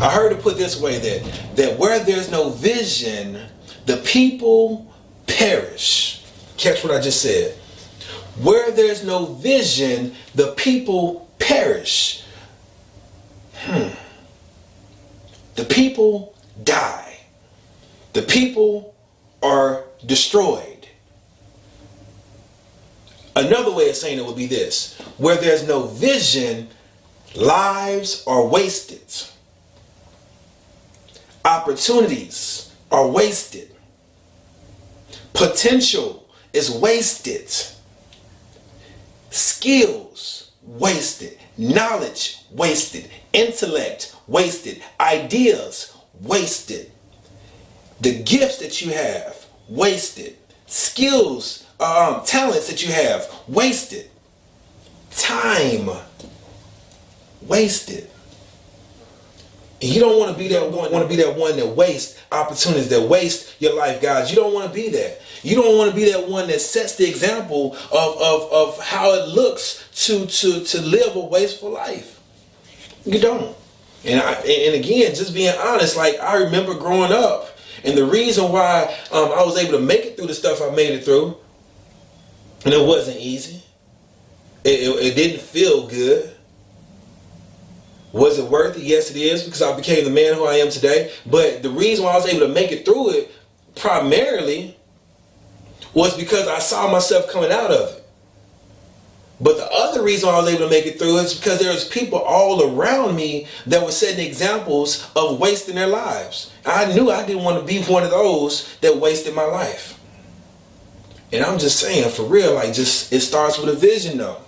I heard it put this way, that where there's no vision, the people perish. Catch what I just said. Where there's no vision, the people perish. The people die. The people are destroyed. Another way of saying it would be this: where there's no vision, lives are wasted. Opportunities are wasted. Potential is wasted. Skills wasted. Knowledge wasted. Intellect wasted. Ideas wasted. The gifts that you have wasted. Skills, talents that you have wasted. Time wasted. And you don't want to be that one that wastes opportunities, that wastes your life, guys. You don't want to be that. You don't want to be that one that sets the example of how it looks to live a wasteful life. You don't. And again, just being honest, like I remember growing up, and the reason why I was able to make it through the stuff I made it through, and it wasn't easy. It didn't feel good. Was it worth it? Yes, it is, because I became the man who I am today. But the reason why I was able to make it through it primarily was because I saw myself coming out of it. But the other reason why I was able to make it through is because there was people all around me that were setting examples of wasting their lives. I knew I didn't want to be one of those that wasted my life. And I'm just saying, for real, like, just, it starts with a vision though.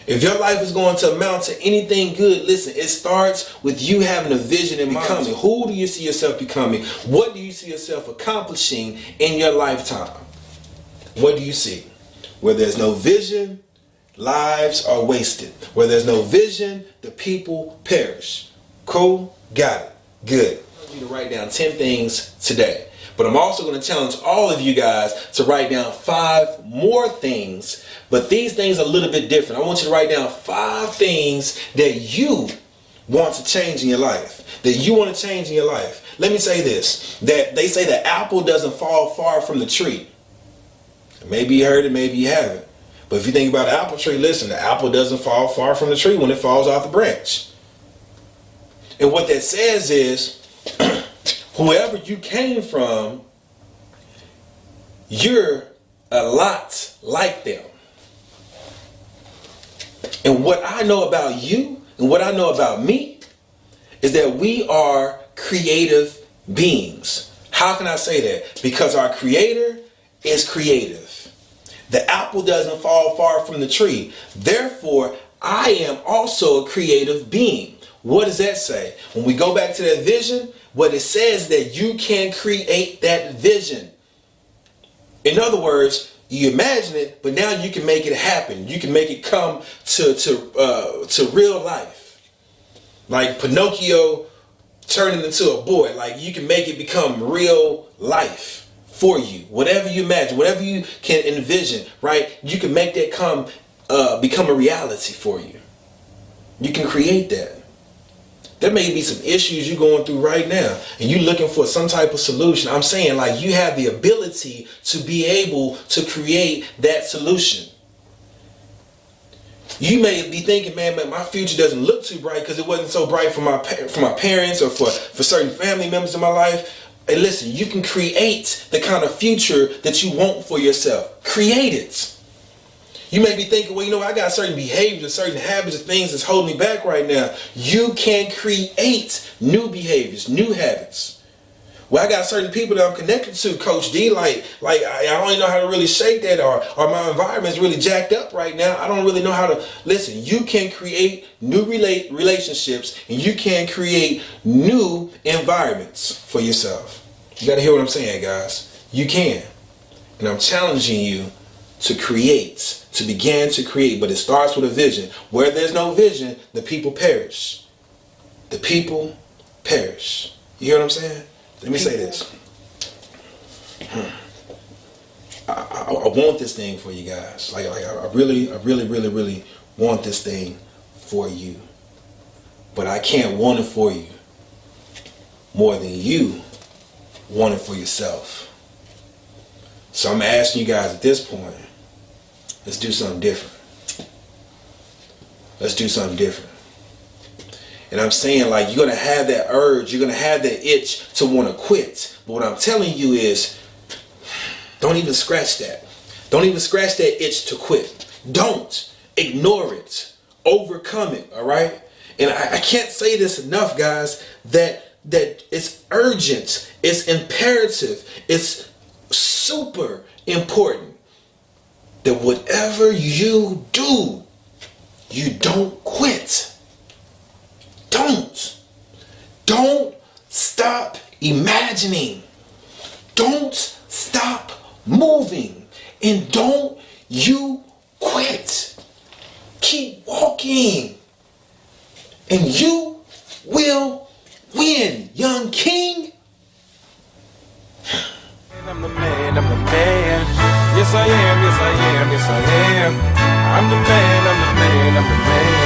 If your life is going to amount to anything good, listen, it starts with you having a vision and becoming. Who do you see yourself becoming? What do you see yourself accomplishing in your lifetime? What do you see? Where there's no vision, lives are wasted. Where there's no vision, the people perish. Cool? Got it. Good. I want you to write down 10 things today. But I'm also going to challenge all of you guys to write down 5 more things. But these things are a little bit different. I want you to write down 5 things that you want to change in your life. That you want to change in your life. Let me say this. That they say the apple doesn't fall far from the tree. Maybe you heard it, maybe you haven't. But if you think about an apple tree, listen, the apple doesn't fall far from the tree when it falls off the branch. And what that says is, whoever you came from, you're a lot like them. And what I know about you and what I know about me is that we are creative beings. How can I say that? Because our Creator is creative. The apple doesn't fall far from the tree. Therefore, I am also a creative being. What does that say? When we go back to that vision, what it says is that you can create that vision. In other words, you imagine it, but now you can make it happen. You can make it come to real life. Like Pinocchio turning into a boy. Like you can make it become real life for you. Whatever you imagine, whatever you can envision, right? You can make that become a reality for you. You can create that. There may be some issues you're going through right now and you're looking for some type of solution. I'm saying, like, you have the ability to be able to create that solution. You may be thinking, man, my future doesn't look too bright because it wasn't so bright for my parents or for certain family members in my life. And listen, you can create the kind of future that you want for yourself. Create it. You may be thinking, well, you know, I got certain behaviors, certain habits, and things that's holding me back right now. You can create new behaviors, new habits. Well, I got certain people that I'm connected to, Coach D, like I don't even know how to really shake that, or my environment's really jacked up right now. I don't really know how to. Listen, you can create new relationships, and you can create new environments for yourself. You got to hear what I'm saying, guys. You can. And I'm challenging you to create, to begin to create, but it starts with a vision. Where there's no vision, the people perish. The people perish. You hear what I'm saying? Let me say this. I want this thing for you guys. Like I really want this thing for you. But I can't want it for you more than you want it for yourself. So I'm asking you guys at this point, let's do something different. Let's do something different. And I'm saying, like, you're going to have that urge, you're going to have that itch to want to quit. But what I'm telling you is, don't even scratch that. Don't even scratch that itch to quit. Don't. Ignore it. Overcome it, all right? And I can't say this enough, guys, that it's urgent, it's imperative, it's super important that whatever you do, you don't quit. Don't stop imagining. Don't stop moving. And don't you quit. Keep walking. And you will win, young king. I'm the man, I'm the man. Yes I am, yes I am, yes I am. I'm the man, I'm the man, I'm the man.